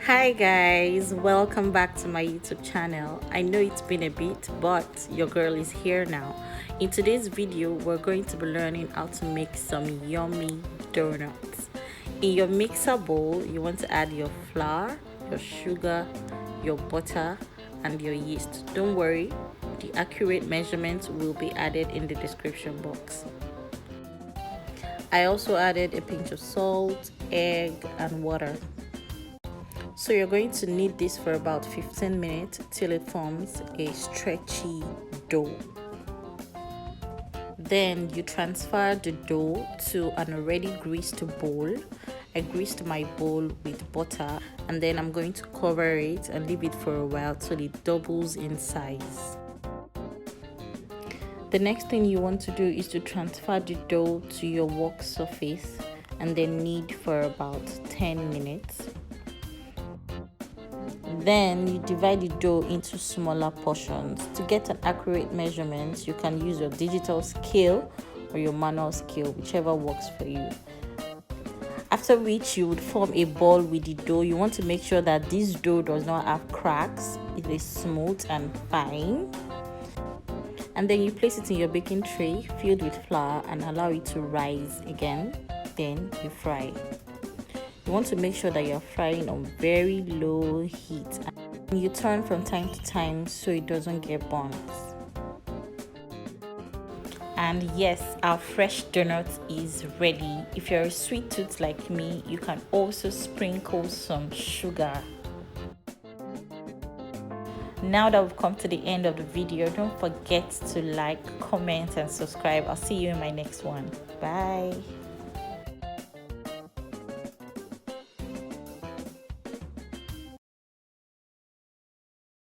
Hi guys, welcome back to my YouTube channel. I know it's been a bit, but your girl is here now. In today's video, we're going to be learning how to make some yummy donuts. In your mixer bowl, you want to add your flour, your sugar, your butter, and your yeast. Don't worry, the accurate measurements will be added in the description box. I also added a pinch of salt, egg, and water. So you're going to knead this for about 15 minutes till it forms a stretchy dough. Then you transfer the dough to an already greased bowl. I greased my bowl with butter, and then I'm going to cover it and leave it for a while till it doubles in size. The next thing you want to do is to transfer the dough to your work surface and then knead for about 10 minutes. Then you divide the dough into smaller portions. To get an accurate measurement, you can use your digital scale or your manual scale, whichever works for you. After which, you would form a ball with the dough. You want to make sure that this dough does not have cracks. It is smooth and fine. And then you place it in your baking tray filled with flour and allow it to rise again. Then you fry. You want to make sure that you're frying on very low heat, and you turn from time to time so it doesn't get burnt. And yes, our fresh donut is ready. If you're a sweet tooth like me, you can also sprinkle some sugar. Now that we've come to the end of the video, don't forget to like, comment, and subscribe. I'll see you in my next one. Bye.